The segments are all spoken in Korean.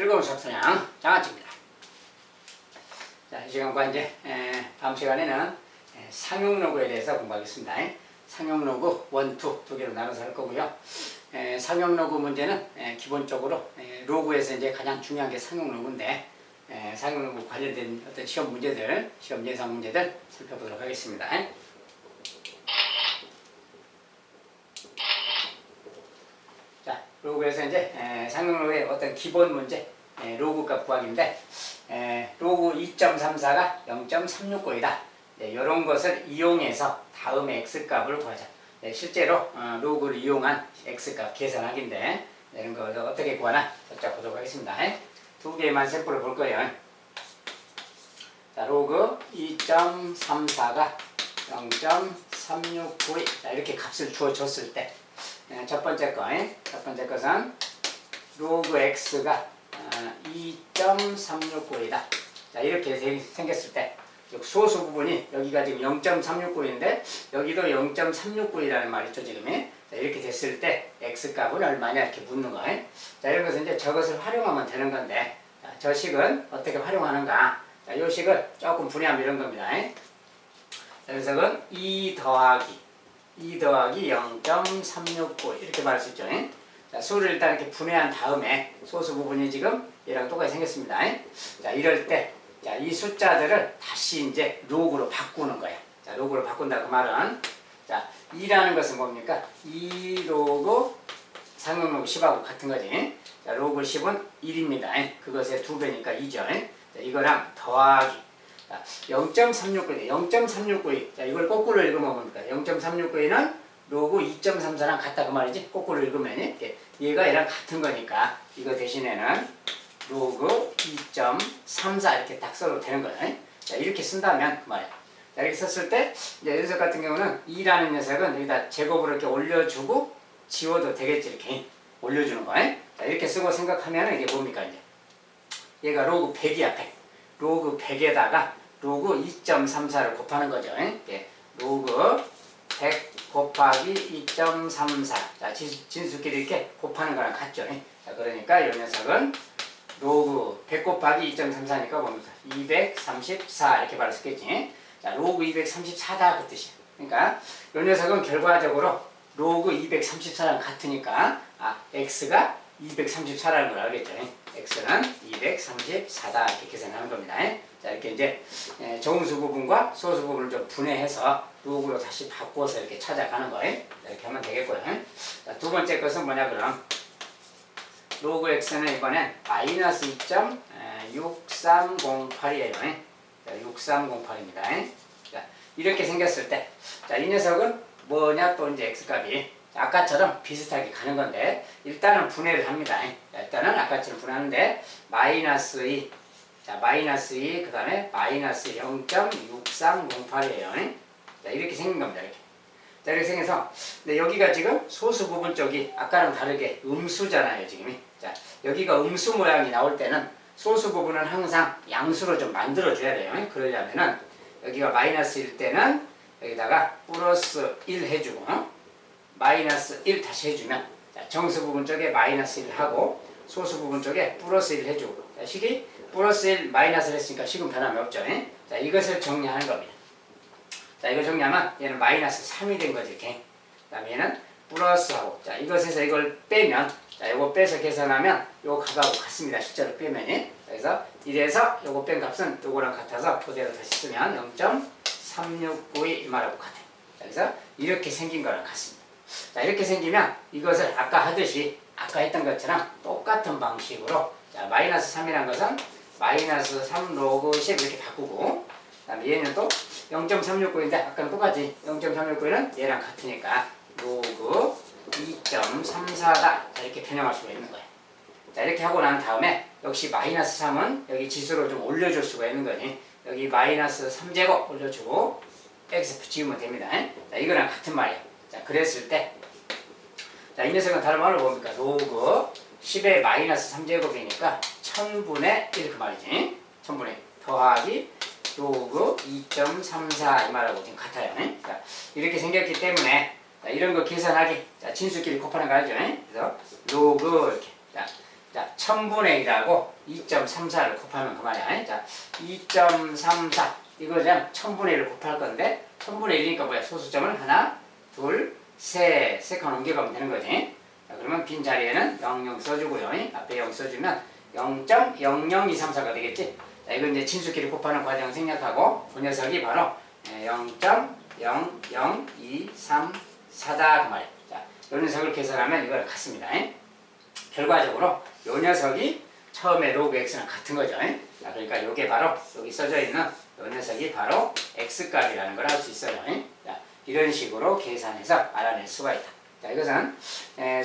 즐거운 수학소양 장아찌입니다. 자, 이 시간과 이제 다음 시간에는 상용로그에 대해서 공부하겠습니다. 상용로그 1, 2 두 개로 나눠서 할 거고요. 상용로그 문제는 기본적으로 로그에서 이제 가장 중요한 게 상용로그인데 상용로그 관련된 어떤 시험 문제들, 시험 예상 문제들 살펴보도록 하겠습니다. 자, 로그에서 이제 상용로그의 어떤 기본 문제, 로그 값 구하기인데 로그 2.34가 0.369이다. 이런 것을 이용해서 다음에 x값을 구하자. 실제로 로그를 이용한 x값 계산하기인데 이런 거 어떻게 구하나 살짝 보도록 하겠습니다. 두 개만 샘플을 볼 거예요. 자, 로그 2.34가 0.369. 자, 이렇게 값을 주어줬을 때 첫 번째 것은 로그 x가 2.369이다. 자, 이렇게 생겼을 때 소수 부분이 여기가 지금 0.369인데 여기도 0.369이라는 말이죠 지금. 자, 이렇게 됐을 때 x값은 얼마냐 이렇게 묻는 거예요. 자, 이런 것은 이제 저것을 활용하면 되는 건데 저 식은 어떻게 활용하는가. 자, 이 식을 조금 분해하면 이런 겁니다. 자, 녀석은 2 더하기 0.369 이렇게 말할 수 있죠. 자, 수를 일단 이렇게 분해한 다음에 소수 부분이 지금 얘랑 똑같이 생겼습니다. 자, 이럴 때 자, 이 숫자들을 다시 이제 로그로 바꾸는 거야. 자, 로그로 바꾼다 그 말은 자, 2라는 것은 뭡니까? 2로그 상용로그 10하고 같은 거지. 자, 로그 10은 1입니다. 그것의 2배니까 2죠. 자, 이거랑 더하기 0.369. 0.369. 자, 이걸 거꾸로 읽으면 뭡니까? 0.369는 로그 2.34랑 같다 그 말이지. 거꾸로 읽으면 얘가 얘랑 같은 거니까 이거 대신에는 로그 2.34 이렇게 딱 써도 되는 거예요. 자, 이렇게 쓴다면 그 말이야. 자, 이렇게 썼을 때 이제 이 녀석 같은 경우는 2라는 녀석은 여기다 제곱으로 이렇게 올려주고 지워도 되겠지. 이렇게 올려주는 거예요. 자, 이렇게 쓰고 생각하면 이게 뭡니까 이제 얘가 로그 100이야. 100. 로그 100에다가 로그 2.34를 곱하는 거죠. 로그 100 곱하기 2.34. 자, 진수끼리 이렇게 곱하는 거랑 같죠. 자, 그러니까 이 녀석은 로그 100 곱하기 2.34니까 뭡니까? 234 이렇게 말할 수 있겠지. 자, 로그 234다 그 뜻이야. 그러니까 이 녀석은 결과적으로 로그 234랑 같으니까 x가 234라는 걸 알겠죠. x는 234다 이렇게 계산하는 겁니다. 자, 이렇게 이제 정수 부분과 소수 부분을 좀 분해해서 로그로 다시 바꿔서 이렇게 찾아가는 거예요. 이렇게 하면 되겠고요. 자, 두 번째 것은 뭐냐 그럼 로그 x는 이번엔 마이너스 2.6308이에요. 자, 6308입니다. 자, 이렇게 생겼을 때, 자, 이 녀석은 뭐냐 또 이제 x값이 아까처럼 비슷하게 가는 건데 일단은 분해를 합니다. 자, 일단은 아까처럼 분해하는데 마이너스 2, 자, 마이너스 2, 그 다음에 마이너스 0.6308이에요. 자, 이렇게 생긴 겁니다. 이렇게. 자, 이렇게 생겨서 근데 여기가 지금 소수 부분 쪽이 아까랑 다르게 음수잖아요 지금. 자, 여기가 음수 모양이 나올 때는 소수 부분은 항상 양수로 좀 만들어 줘야 돼요. 그러려면은 여기가 마이너스일 때는 여기다가 플러스 1 해주고 마이너스 1 다시 해주면 자, 정수 부분 쪽에 마이너스 1 하고 소수 부분 쪽에 플러스 1 해주고 자, 식이 플러스 1 마이너스를 했으니까 식은 변함이 없죠. 자, 이것을 정리하는 겁니다. 자, 이걸 정리하면 얘는 마이너스 3이 된 거지. 이렇게. 그 다음에 얘는 플러스하고 자, 이것에서 이걸 빼면 자, 이거 빼서 계산하면 요거 값하고 같습니다. 실제로 빼면. 그래서 이래서 요거 뺀 값은 요거랑 같아서 그대로 다시 쓰면 0.369이 이 말하고 같아요. 자, 그래서 이렇게 생긴 거랑 같습니다. 자, 이렇게 생기면 이것을 아까 하듯이 아까 했던 것처럼 똑같은 방식으로 자, 마이너스 3이라는 것은 마이너스 3 로그 10 이렇게 바꾸고 그 다음에 얘는 또 0.369인데 아까랑 똑같이 0.369는 얘랑 같으니까 로그 2.34다. 자, 이렇게 변형할 수가 있는 거예요. 자, 이렇게 하고 난 다음에 역시 마이너스 3은 여기 지수로 좀 올려줄 수가 있는 거니 여기 마이너스 3제곱 올려주고 x 붙이면 됩니다. 자, 이거랑 같은 말이에요. 자, 그랬을 때 자, 이 녀석은 다른 말로 뭡니까? 로그 10의 마이너스 3제곱이니까 1000분의 1 그 말이지. 1000분의 1 더하기 로그 2.34 이 말하고 지금 같아요. 자, 이렇게 생겼기 때문에 자, 이런 거 계산하기 자, 진수끼리 곱하는 거 알죠? 그래서 로그 이렇게 자, 자, 1000분의 1하고 2.34를 곱하면 그만이야. 자, 2.34 이거 그냥 1000분의 1을 곱할 건데 1000분의 1이니까 뭐야? 소수점을 하나, 둘, 셋, 세 칸 옮겨가면 되는 거지. 자, 그러면 빈 자리에는 00 써주고요. 앞에 0 써주면 0.00234가 되겠지. 자, 이건 이제 진수끼리 곱하는 과정을 생략하고 그 녀석이 바로 0.00234다 그 말이야. 자, 이 녀석을 계산하면 이걸 같습니다. 결과적으로 이 녀석이 처음에 로그 x랑 같은 거죠. 자, 그러니까 이게 바로 여기 써져 있는 이 녀석이 바로 x값이라는 걸 알 수 있어요. 자, 이런 식으로 계산해서 알아낼 수가 있다. 자, 이것은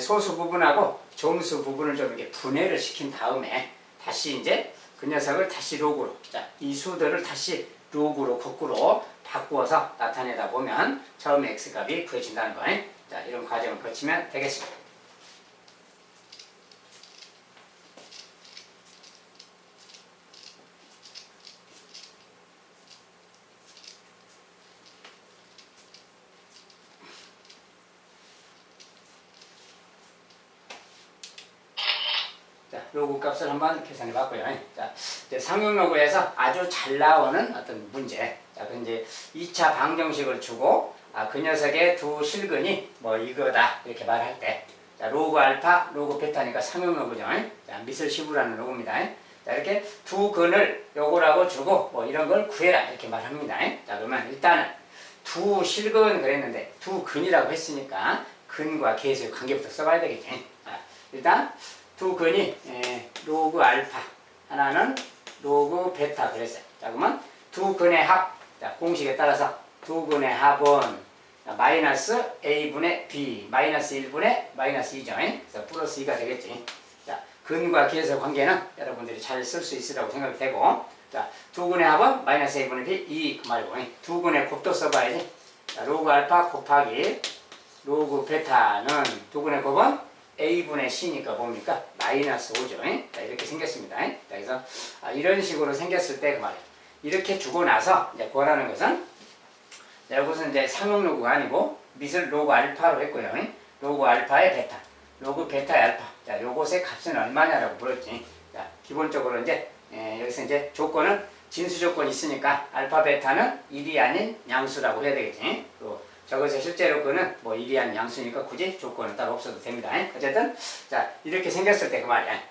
소수 부분하고 정수 부분을 좀 이렇게 분해를 시킨 다음에 다시 이제 그 녀석을 다시 로그로, 자, 이 수들을 다시 로그로 거꾸로 바꾸어서 나타내다 보면 처음에 x값이 구해진다는 거예요. 자, 이런 과정을 거치면 되겠습니다. 로그 값을 한번 계산해 봤고요. 자, 이제 상용로그에서 아주 잘 나오는 어떤 문제. 자, 그 이제 2차 방정식을 주고, 그 녀석의 두 실근이 뭐 이거다. 이렇게 말할 때. 자, 로그 알파, 로그 베타니까 상용로그죠. 자, 미슬 15라는 로그입니다. 자, 이렇게 두 근을 요거라고 주고, 뭐 이런 걸 구해라. 이렇게 말합니다. 자, 그러면 일단은 두 실근 그랬는데, 두 근이라고 했으니까, 근과 계수의 관계부터 써봐야 되겠지. 자, 일단, 두 근이 로그 알파, 하나는 로그 베타 그랬어요. 자, 그러면 두 근의 합, 자, 공식에 따라서 두 근의 합은 마이너스 a분의 b, 마이너스 1분의 마이너스 2죠. 그래서 플러스 2가 되겠지. 자, 근과 계수의 관계는 여러분들이 잘 쓸 수 있으라고 생각이 되고, 자, 두 근의 합은 마이너스 a분의 b, 2 그 말이고, 두 근의 곱도 써봐야지. 자, 로그 알파 곱하기 로그 베타는 두 근의 곱은 a분의 c니까 뭡니까? 마이너스 5죠. 자, 이렇게 생겼습니다. 자, 그래서 이런 식으로 생겼을 때 그 말이에요. 이렇게 주고 나서 이제 구하라는 것은, 여기서 이제 상용로그가 아니고 미슬 로그 알파로 했고요. 로그 알파의 베타, 로그 베타의 알파. 자, 요것의 값은 얼마냐라고 물었지. 자, 기본적으로 이제 여기서 이제 조건은 진수 조건이 있으니까 알파 베타는 1이 아닌 양수라고 해야 되겠지. 또 저것의 실제 조건은 뭐 1이 아닌 양수니까 굳이 조건은 따로 없어도 됩니다. 어쨌든 자, 이렇게 생겼을 때 그 말이야.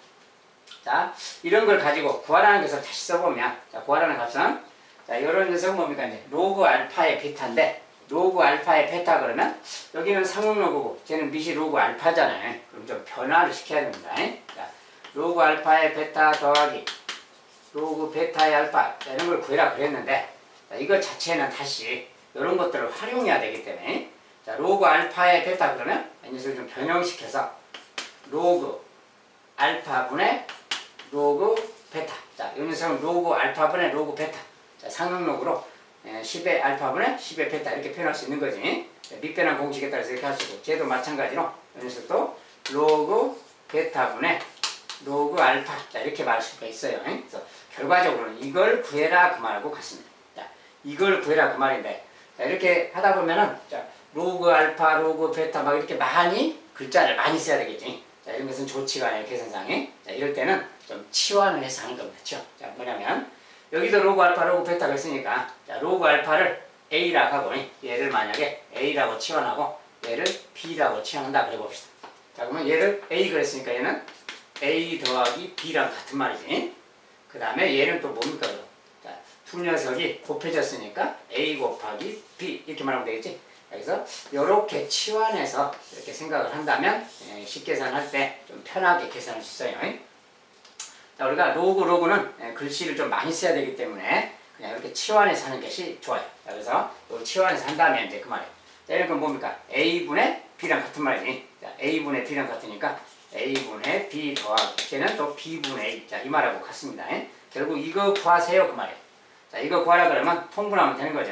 자, 이런 걸 가지고 구하라는 것을 다시 써보면, 자, 구하라는 값은, 자, 이런 녀석은 뭡니까? 이제 로그 알파의 베타인데, 로그 알파의 베타 그러면 여기는 상용로그고 쟤는 미시 로그 알파잖아요. 그럼 좀 변화를 시켜야 됩니다. 자, 로그 알파의 베타 더하기 로그 베타의 알파, 자, 이런 걸 구해라 그랬는데, 자, 이거 자체는 다시 이런 것들을 활용해야 되기 때문에, 자, 로그 알파의 베타 그러면 이 녀석을 좀 변형시켜서 로그 알파분의 로그 베타. 자, 이 녀석은 로그 알파분의 로그 베타. 자, 상용로그로 10의 알파분의 10의 베타 이렇게 표현할 수 있는 거지. 밑변환 공식에 따라서 이렇게 할 수 있고, 쟤도 마찬가지로 이 녀석도 로그 베타분의 로그 알파. 자, 이렇게 말할 수가 있어요. 그래서 결과적으로는 이걸 구해라 그 말하고 같습니다. 자, 이걸 구해라 그 말인데, 자, 이렇게 하다 보면은, 자, 로그 알파, 로그 베타 막 이렇게 많이 글자를 많이 써야 되겠지. 자, 이런 것은 좋지가 않아요, 계산상에. 자, 이럴 때는 좀 치환을 해서 하는 겁니다. 자, 뭐냐면, 여기도 로그 알파, 로그 베타가 있으니까, 자, 로그 알파를 A라고 하고, 얘를 만약에 A라고 치환하고, 얘를 B라고 치환한다. 그래 봅시다. 자, 그러면 얘를 A 그랬으니까 얘는 A 더하기 B랑 같은 말이지. 그 다음에 얘는 또 뭡니까, 그럼? 자, 두 녀석이 곱해졌으니까 A 곱하기 B 이렇게 말하면 되겠지. 그래서 이렇게 치환해서 이렇게 생각을 한다면 식계산할 때 좀 편하게 계산할 수 있어요. 자, 우리가 로그는 글씨를 좀 많이 써야 되기 때문에 그냥 이렇게 치환해서 하는 것이 좋아요. 자, 그래서 치환해서 한다면 이제 그 말이에요. 자, 이런 건 뭡니까? A분의 B랑 같은 말이지. 자, A분의 B랑 같으니까 A분의 B 더하기 걔는 또 B분의 A. 자, 이 말하고 같습니다. 결국 이거 구하세요 그 말이에요. 자, 이거 구하라 그러면 통분하면 되는 거죠.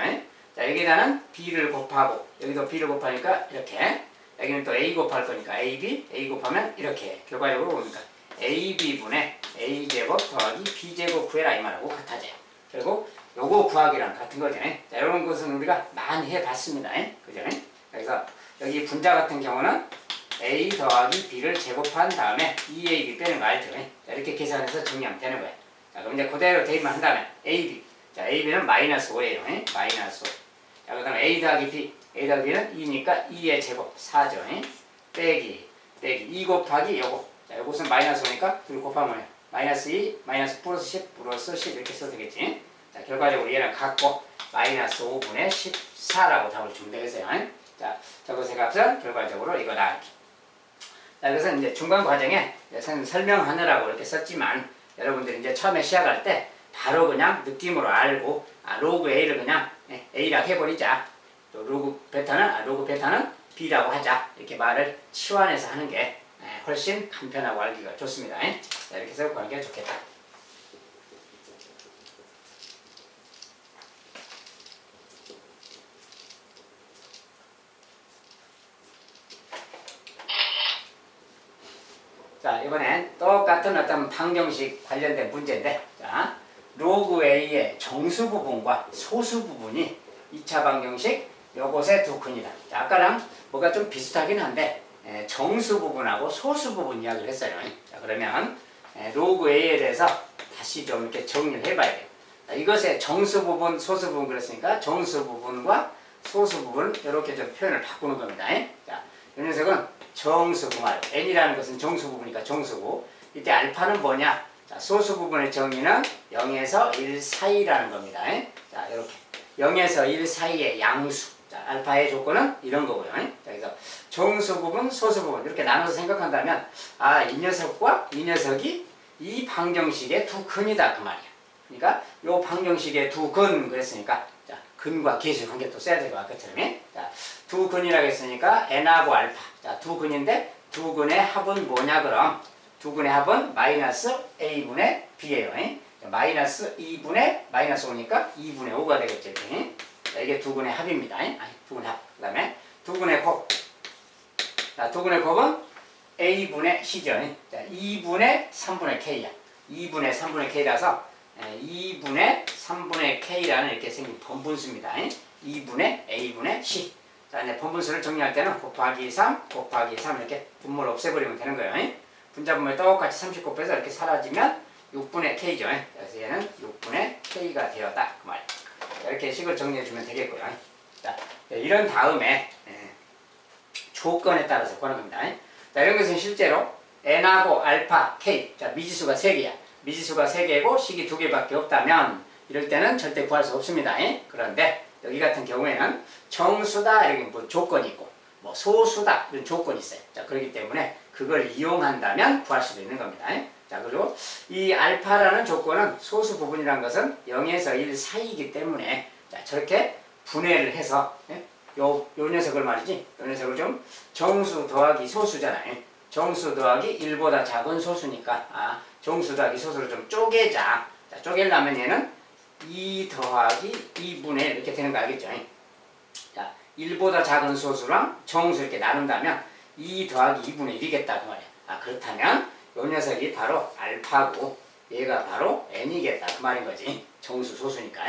자, 여기다는 B를 곱하고 여기도 B를 곱하니까 이렇게, 여기는 또 A 곱할 거니까 AB, A 곱하면 이렇게, 결과적으로 뭡니까? AB분의 A제곱 더하기 B제곱 구해라 이 말하고 같아져요. 결국 요거 구하기랑 같은 거죠. 자, 이런 것은 우리가 많이 해봤습니다. 그죠? 그래서 여기 분자 같은 경우는 A 더하기 B를 제곱한 다음에 2AB 빼는 거 알죠? 자, 이렇게 계산해서 정리하면 되는 거예요. 자, 그럼 이제 그대로 대입만 한 다음에 AB. 자, AB는 마이너스 5예요. 마이너스 5. 자, 그 다음에 A 더하기 B. A 더하기 B는 2니까 2의 제곱 4죠. 빼기 2 곱하기 요거. 자, 요것은 마이너스 5니까 둘 곱하면 마이너스 2, 마이너스 플러스 10, 플러스 10 이렇게 써도 되겠지. 자, 결과적으로 얘랑 같고 마이너스 5분의 14라고 답을 주면 되겠어요. 자, 저것의 값은 결과적으로 이거다. 자, 그래서 이제 중간 과정에 설명하느라고 이렇게 썼지만 여러분들이 이제 처음에 시작할 때 바로 그냥 느낌으로 알고 로그 A를 그냥 A라고 해버리자. 또 로그 베타는 B라고 하자. 이렇게 말을 치환해서 하는 게 훨씬 간편하고 알기가 좋습니다. 자, 이렇게 해서 구하기가 좋겠다. 자, 이번엔 똑같은 어떤 방정식 관련된 문제인데, 자, 로그 A의 정수 부분과 소수 부분이 2차 방정식 요것의 두 근이다. 자, 아까랑 뭐가 좀 비슷하긴 한데 정수 부분하고 소수 부분 이야기를 했어요. 자, 그러면 로그 A에 대해서 다시 좀 이렇게 정리를 해봐야 돼요. 자, 이것의 정수 부분, 소수 부분 그랬으니까 정수 부분과 소수 부분 이렇게 좀 표현을 바꾸는 겁니다. 자, 이 녀석은 정수 부분, n이라는 것은 정수 부분이니까 정수고, 이때 알파는 뭐냐? 자, 소수 부분의 정의는 0에서 1 사이라는 겁니다. 자, 이렇게 0에서 1 사이의 양수. 자, 알파의 조건은 이런 거고요. 자, 그래서 정수 부분, 소수 부분 이렇게 나눠서 생각한다면 이 녀석과 이 녀석이 이 방정식의 두 근이다 그 말이야. 그러니까 이 방정식의 두 근 그랬으니까 자, 근과 계수 관계 또 써야 되고 아까처럼 자, 두 근이라고 했으니까 n하고 알파. 자, 두 근인데 두 근의 합은 뭐냐 그럼 두 근의 합은 마이너스 a분의 b예요. 마이너스 2분의 마이너스 5니까 2분의 5가 되겠죠. 자, 이게 두 근의 합입니다. 두 근의 합. 그 다음에 두 근의 곱. 자, 두 근의 곱은 a분의 c죠. 자, 2분의 3분의 k야. 2분의 3분의 k라서 2분의 3분의 k라는 이렇게 생긴 번분수입니다. 2분의 a분의 c. 자, 이제 번분수를 정리할 때는 곱하기 3, 곱하기 3 이렇게 분모를 없애버리면 되는 거예요. 분자분모에 똑같이 30 곱해서 이렇게 사라지면 6분의 k죠. 그래서 얘는 6분의 k가 되었다. 그 말. 이렇게 식을 정리해주면 되겠고요. 자, 이런 다음에 조건에 따라서 구하는 겁니다. 자, 이런 것은 실제로 n하고 알파, k. 자, 미지수가 3개야. 미지수가 3개고 식이 2개밖에 없다면 이럴 때는 절대 구할 수 없습니다. 그런데 여기 같은 경우에는 정수다 이렇게 뭐 조건이 있고 뭐 소수다 이런 조건이 있어요. 자, 그렇기 때문에 그걸 이용한다면 구할 수도 있는 겁니다. 자, 그리고 이 알파라는 조건은 소수 부분이라는 것은 0에서 1 사이이기 때문에 자, 저렇게 분해를 해서 요 녀석을 말이지 요 녀석을 좀 정수 더하기 소수잖아요. 정수 더하기 1보다 작은 소수니까 정수 더하기 소수를 좀 쪼개자. 자, 쪼개려면 얘는 2 더하기 2분의 1 이렇게 되는 거 알겠죠? 자, 1보다 작은 소수랑 정수 이렇게 나눈다면 2 더하기 2분의 1이겠다 그 말이야. 그렇다면 요 녀석이 바로 알파고 얘가 바로 n이겠다 그 말인 거지. 정수 소수니까.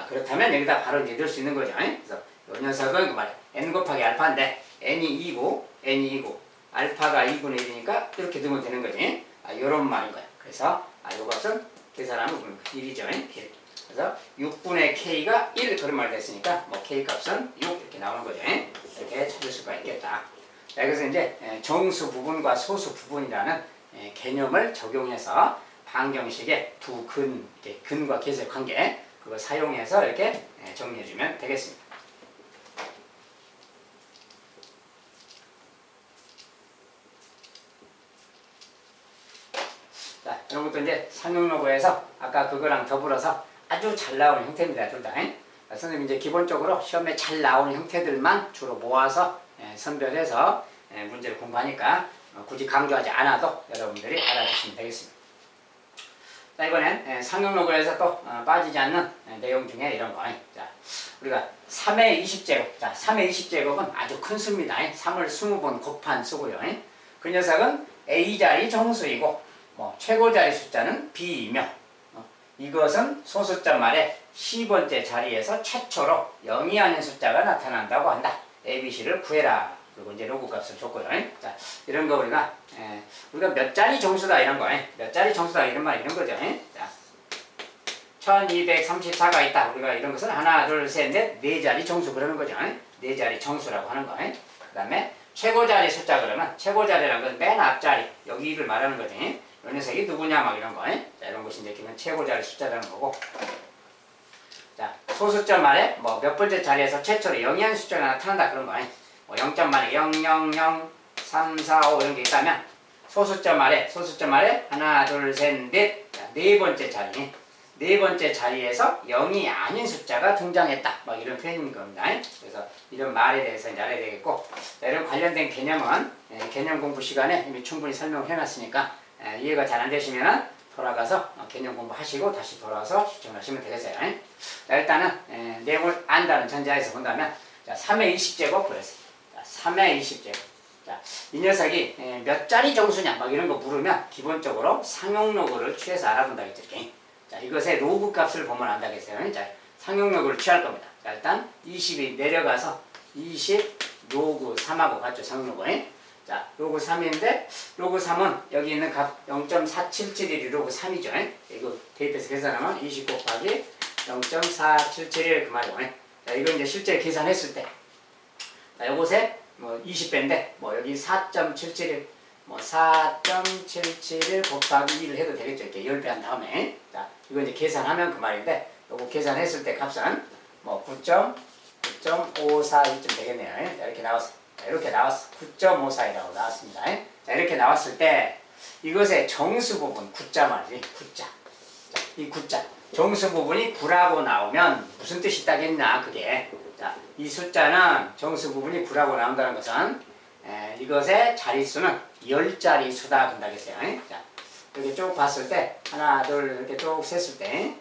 그렇다면 여기다 바로 이제 넣을 수 있는 거죠. 그래서 요 녀석은 그 말이야. n 곱하기 알파인데 n이 2고 알파가 2분의 1이니까 이렇게 넣으면 되는 거지. 요런 말인 거야. 그래서 요것은 계산하면 1이죠. 1. 그래서 6분의 k가 1 그런 말 됐으니까 뭐 k 값은 6 이렇게 나오는 거죠. 이렇게 찾을 수가 있겠다. 자, 그래서 이제 정수 부분과 소수 부분이라는 개념을 적용해서 방정식의 두 근, 이렇게 근과 계수의 관계 그걸 사용해서 이렇게 정리해주면 되겠습니다. 자, 이런 것도 이제 상용로고에서 아까 그거랑 더불어서 아주 잘 나오는 형태입니다. 둘 다. 선생님이 이제 기본적으로 시험에 잘 나오는 형태들만 주로 모아서 선별해서 문제를 공부하니까 굳이 강조하지 않아도 여러분들이 알아주시면 되겠습니다. 자, 이번엔 상용로그에서 또 빠지지 않는 내용 중에 이런 거. 자, 우리가 3의 20제곱. 자, 3의 20제곱은 아주 큰 수입니다. 3을 20번 곱한 수고요. 그 녀석은 A자리 정수이고 뭐 최고자리 숫자는 B이며 이것은 소수점 말에 10번째 자리에서 최초로 0이 아닌 숫자가 나타난다고 한다. ABC를 구해라. 그리고 이제 로그 값을 줬고요. 자, 이런 거 우리가 몇 자리 정수다 이런 거, 몇 자리 정수다 이런 말 이런 거죠. 자, 1234가 있다. 우리가 이런 것은 하나, 둘, 셋, 넷, 네 자리 정수 그러는 거죠. 네 자리 정수라고 하는 거. 그 다음에 최고 자리 숫자 그러면 최고 자리라는 건 맨 앞자리 여기를 말하는 거지. 이 녀석이 누구냐 막 이런 거. 자, 이런 것이 이제 기본 최고 자리 숫자라는 거고. 자, 소수점 아래 뭐 몇 번째 자리에서 최초로 영이한 숫자가 나타난다 그런 거. 뭐 0점 만에 0, 0, 0, 3, 4, 5 이런 게 있다면 소수점 아래 하나, 둘, 셋, 넷, 네 번째 자리. 네 번째 자리에서 0이 아닌 숫자가 등장했다. 막 이런 표현인 겁니다. 그래서 이런 말에 대해서 이제 알아야 되겠고, 이런 관련된 개념은 개념 공부 시간에 이미 충분히 설명을 해놨으니까 이해가 잘 안 되시면 돌아가서 개념 공부하시고 다시 돌아와서 시청하시면 되겠어요. 자, 일단은 내용을 안다는 전제하에서 본다면 자, 3의 20제곱 그랬어요. 자, 3의 20제곱. 자, 이 녀석이 몇 자리 정수냐 막 이런 거 물으면 기본적으로 상용로그를 취해서 알아본다 했죠. 자, 이것의 로그 값을 보면 안다겠어요. 자, 상용로그를 취할 겁니다. 자, 일단 20이 내려가서 20 로그 3하고 같죠. 상용로그. 자, 로그 3인데 로그 3은 여기 있는 값 0.4771이 로그 3이죠. 이거 대입해서 계산하면 20 곱하기 0.4771 그 말이고. 자, 이거 이제 실제 계산했을 때 자, 요것에 뭐 20배인데 뭐 여기 4.771 뭐 4.771 곱하기 1을 해도 되겠죠. 이렇게 10배 한 다음에. 자, 이거 이제 계산하면 그 말인데, 요거 계산했을 때 값은 뭐 9.542쯤 되겠네요. 자, 이렇게 나왔어. 자, 이렇게 나왔어. 9.54이라고 나왔습니다. 자, 이렇게 나왔을 때, 이것의 정수 부분, 9자 말이지. 9자. 자, 이 9자. 정수 부분이 9라고 나오면 무슨 뜻이 있다겠냐, 그게. 자, 이 숫자는 정수 부분이 9라고 나온다는 것은, 이것의 자릿수는 10자리 수다 본다겠어요. 자, 이렇게 쭉 봤을 때 하나 둘 이렇게 쭉 셌을 때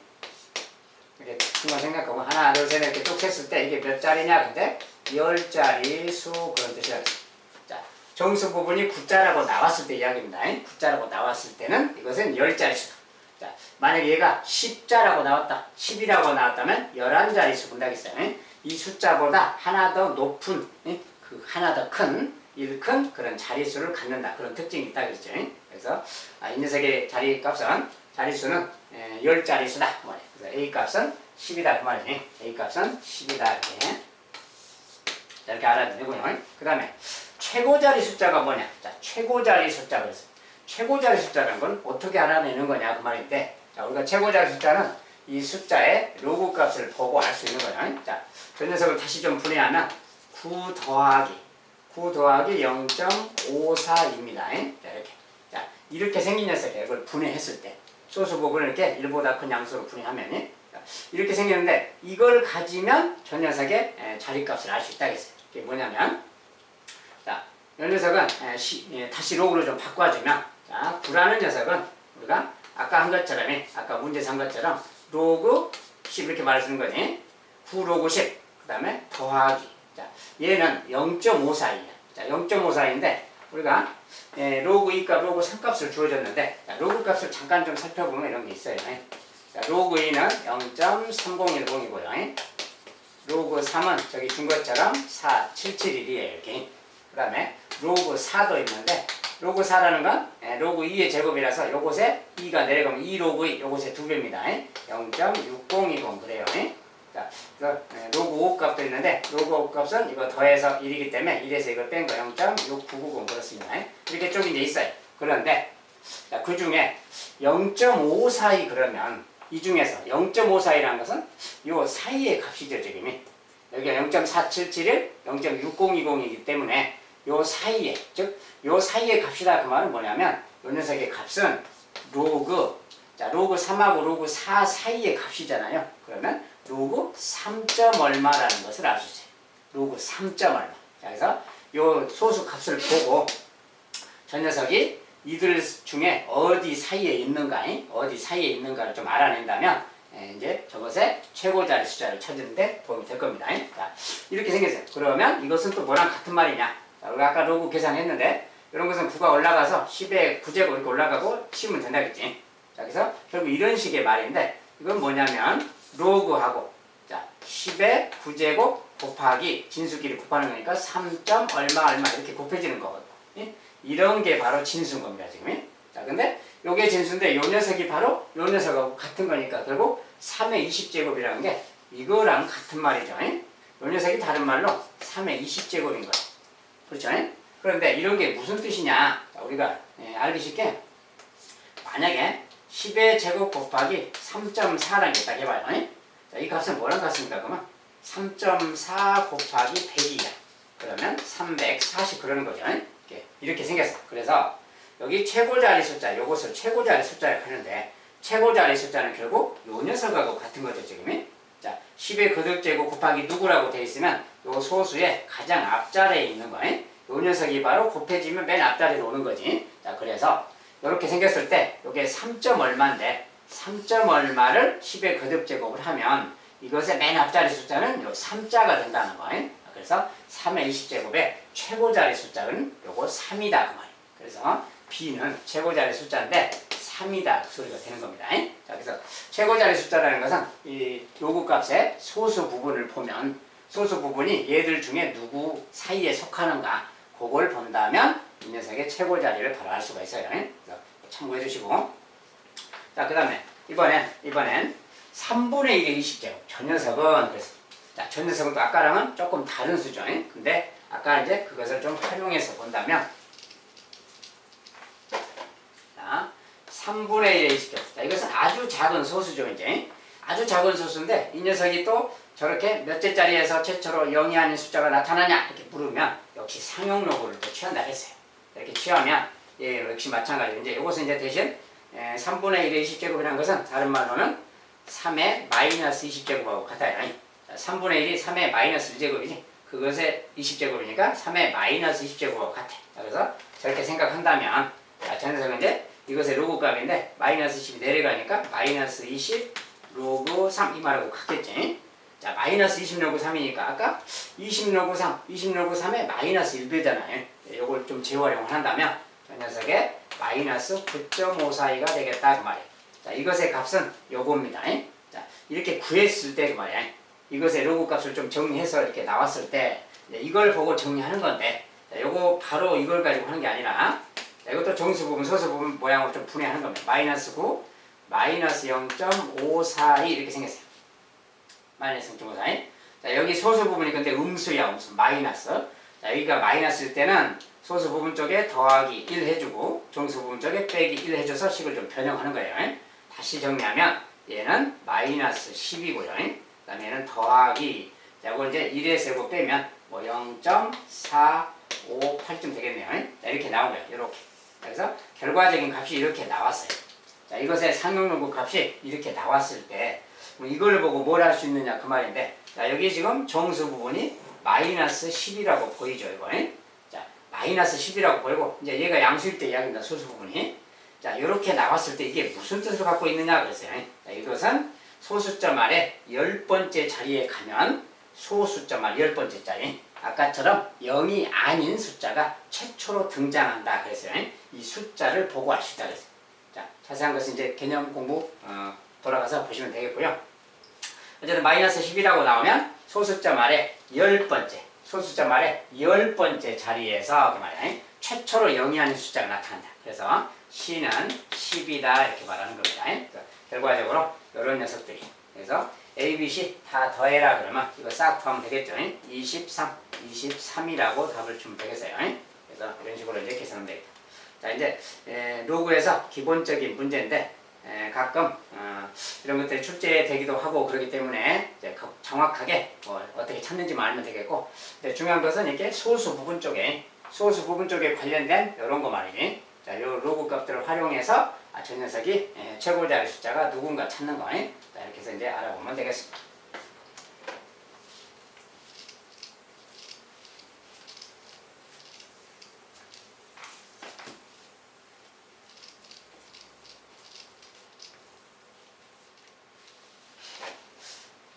이렇게 중간 생각하고 하나 둘 셋 이렇게 쭉 셌을 때 이게 몇 자리냐 근데 10자리 수 그런 뜻이라고 했어요. 자, 정수 부분이 9자라고 나왔을 때 이야기입니다. 9자라고 나왔을 때는 이것은 10자리 수다. 자, 만약에 얘가 10자라고 나왔다 10이라고 나왔다면 11자리 수 본다겠어요. 이 숫자보다 하나 더 높은 그 하나 더 큰 일큰 그런 자릿수를 갖는다. 그런 특징이 있다 그랬죠. 그래서 이 녀석의 자릿수는 10자릿수다. 그래서 A 값은 10이다. 그 말이지. A 값은 10이다. 이렇게. 자, 이렇게 알아야 되고요. 그 다음에 최고자리 숫자가 뭐냐. 자, 최고자리 숫자 그래서 최고자리 숫자라는 건 어떻게 알아내는 거냐 그 말인데 자, 우리가 최고자리 숫자는 이 숫자의 로그 값을 보고 알 수 있는 거예요. 자, 그 녀석을 다시 좀 분해하면 9 더하기 0.54입니다. 자, 이렇게. 자, 이렇게 생긴 녀석이에요. 이걸 분해했을 때. 소수 부분을 이렇게 1보다 큰 양수로 분해하면. 자, 이렇게 생겼는데, 이걸 가지면 저 녀석의 자리값을 알 수 있다겠어요. 이게 뭐냐면, 자, 이 녀석은 다시 로그로 좀 바꿔주면, 자, 9라는 녀석은 우리가 아까 한 것처럼, 아까 문제에서 한 것처럼, 로그 10 이렇게 말을 쓰는 거지. 9 로그 10. 그 다음에 더하기. 자, 얘는 0.54이야. 자, 0.54인데 우리가 로그 2값, 로그 3값을 주어졌는데 자, 로그 값을 잠깐 좀 살펴보면 이런 게 있어요. 자, 로그 2는 0.3010이고요. 로그 3은 저기 준 것처럼 4771이에요. 이렇게. 그 다음에 로그 4도 있는데 로그 4라는 건 로그 2의 제곱이라서 요것에 2가 내려가면 2 로그 2, 요것의 2배입니다. 0.6020 그래요. 자, 로그 5 값도 있는데 로그 5 값은 이거 더해서 1이기 때문에 1에서 이걸 뺀 거 0.6990 그렇습니다. 이렇게 좀 이제 있어요. 그런데 자, 그 중에 0.54이 그러면 이 중에서 0.54이라는 것은 요 사이의 값이죠. 지금이 여기가 0.4771, 0.6020이기 때문에 요 사이에 즉 요 사이의 값이다 그 말은 뭐냐면 요 녀석의 값은 로그 자 로그 3하고 로그 4 사이의 값이잖아요. 그러면 로그 3점 얼마라는 것을 알 수 있어요. 로그 3점 얼마. 자, 그래서 요 소수 값을 보고 저 녀석이 이들 중에 어디 사이에 있는가를 좀 알아낸다면 이제 저것의 최고자리 숫자를 찾는데 도움이 될 겁니다. 자, 이렇게 생겼어요. 그러면 이것은 또 뭐랑 같은 말이냐? 자, 우리가 아까 로그 계산했는데 이런 것은 9가 올라가서 10의 9제곱 이렇게 올라가고 치우면 된다겠지. 자, 그래서 결국 이런 식의 말인데 이건 뭐냐면 로그하고 자 10의 9제곱 곱하기 진수끼리 곱하는 거니까 3점 얼마 얼마 이렇게 곱해지는 거거든요. 예? 이런 게 바로 진수인 겁니다. 지금. 예? 자, 근데 요게 진수인데 요 녀석이 바로 요 녀석하고 같은 거니까 결국 3의 20제곱이라는 게 이거랑 같은 말이죠. 예? 요 녀석이 다른 말로 3의 20제곱인 거예요. 그렇죠? 예? 그런데 이런 게 무슨 뜻이냐? 자, 우리가 알기 쉽게 만약에 10의 제곱 곱하기 3.4라는 게 딱 해봐요. 예? 자, 이 값은 뭐랑 같습니까? 그러면 3.4 곱하기 100이야. 그러면 340 그러는 거죠. 이렇게 생겼어. 그래서 여기 최고자리 숫자, 요것을 최고자리 숫자라고 하는데 최고자리 숫자는 결국 요 녀석하고 같은 거죠. 지금. 자, 10의 거듭제곱 곱하기 누구라고 되어 있으면 요 소수의 가장 앞자리에 있는 거. 요 녀석이 바로 곱해지면 맨 앞자리로 오는 거지. 자, 그래서 이렇게 생겼을 때 요게 3점 얼마인데 3점 얼마를 10의 거듭제곱을 하면 이것의 맨 앞자리 숫자는 요 3자가 된다는 거예요. 그래서 3의 20제곱의 최고자리 숫자는 요거 3이다 그 말이에요. 그래서 B는 최고자리 숫자인데 3이다 그 소리가 되는 겁니다. 자, 그래서 최고자리 숫자라는 것은 이 요구값의 소수 부분을 보면 소수 부분이 얘들 중에 누구 사이에 속하는가 그걸 본다면 이 녀석의 최고자리를 바로 알 수가 있어요. 그래서 참고해 주시고 자, 그 다음에 이번엔 3분의 1의 20제곱 저 녀석은 그래서 자, 저 녀석은 또 아까랑은 조금 다른 수죠. 근데 아까 이제 그것을 좀 활용해서 본다면 자, 3분의 1의 20제곱 자, 이것은 아주 작은 소수죠. 이제 아주 작은 소수인데 이 녀석이 또 저렇게 몇째 자리에서 최초로 0이 아닌 숫자가 나타나냐 이렇게 물으면 역시 상용로그를 또 취한다 했어요. 이렇게 취하면 예, 역시 마찬가지로 이제 이것은 이제 대신 3분의 1의 20제곱이라는 것은 다른 말로는 3의 마이너스 20제곱하고 같아요. 3분의 1이 3의 마이너스 1제곱이지 그것의 20제곱이니까 3의 마이너스 20제곱하고 같아. 그래서 저렇게 생각한다면 저 녀석은 이제 이것의 로그 값인데 마이너스 10이 내려가니까 마이너스 20 로그 3 이 말하고 같겠지. 자, 마이너스 20 로그 3이니까 아까 20 로그 3, 20 로그 3의 마이너스 1배잖아요. 이걸 좀 재활용을 한다면 저 녀석의 마이너스 9.542가 되겠다 그 말이에요. 자, 이것의 값은 요겁니다. 자, 이렇게 구했을 때 그 말이야. 이것의 로그 값을 좀 정리해서 이렇게 나왔을 때 이걸 보고 정리하는 건데 자, 요거 바로 이걸 가지고 하는 게 아니라 자, 이것도 정수 부분, 소수 부분 모양으로 좀 분해하는 겁니다. 마이너스 9, 마이너스 0.542 이렇게 생겼어요. 마이너스 0.542. 자, 여기 소수 부분이 근데 음수야, 음수. 마이너스. 자, 여기가 마이너스일 때는 소수 부분 쪽에 더하기 1 해주고 정수 부분 쪽에 빼기 1 해줘서 식을 좀 변형하는 거예요. 다시 정리하면 얘는 마이너스 10이고요. 그 다음에 얘는 더하기 자, 이걸 이제 1에서 이거 빼면 뭐 0.458쯤 되겠네요. 자, 이렇게 나온 거예요. 이렇게. 그래서 결과적인 값이 이렇게 나왔어요. 자, 이것의 상용로그 값이 이렇게 나왔을 때 이걸 보고 뭘 할 수 있느냐 그 말인데 자, 여기 지금 정수 부분이 마이너스 10이라고 보이죠. 이거. 자, 마이너스 10이라고 보이고 이제 얘가 양수일 때 이야기입니다. 소수 부분이. 자, 이렇게 나왔을 때 이게 무슨 뜻을 갖고 있느냐 그랬어요. 자, 이것은 소수점 아래 10번째 자리에 가면 소수점 아래 10번째 자리 아까처럼 0이 아닌 숫자가 최초로 등장한다 그랬어요. 이 숫자를 보고 알 수 있다 그랬어요. 자, 자세한 것은 이제 개념 공부 돌아가서 보시면 되겠고요. 어쨌든 마이너스 10이라고 나오면 소수점 아래 10번째 소수점 아래 10번째 자리에서 그 말이야. 최초로 0이 아닌 숫자가 나타난다. 그래서 C는 10이다 이렇게 말하는 겁니다. 결과적으로 이런 녀석들이 그래서 A, B, C 다 더해라 그러면 이거 싹 더하면 되겠죠. 23이라고 답을 주면 되겠어요. 그래서 이런 식으로 이제 계산하면 되겠다. 자, 이제 로그에서 기본적인 문제인데 가끔 이런 것들이 출제되기도 하고 그렇기 때문에 이제 정확하게 어떻게 찾는지만 알면 되겠고 근데 중요한 것은 이렇게 소수 부분 쪽에 관련된 이런 거 말이지. 자, 요 로그 값들을 활용해서 저 녀석이 최고자리 숫자가 누군가 찾는 거. 자, 이렇게 해서 이제 알아보면 되겠습니다.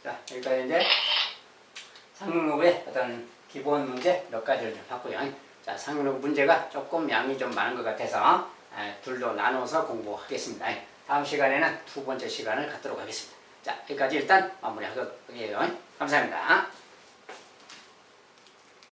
자, 여기까지 이제 상용로그의 어떤 기본 문제 몇 가지를 좀 봤고요. 자, 상용로그 문제가 조금 양이 좀 많은 것 같아서 둘로 나눠서 공부하겠습니다. 다음 시간에는 두 번째 시간을 갖도록 하겠습니다. 자, 여기까지 일단 마무리하겠습니다. 감사합니다.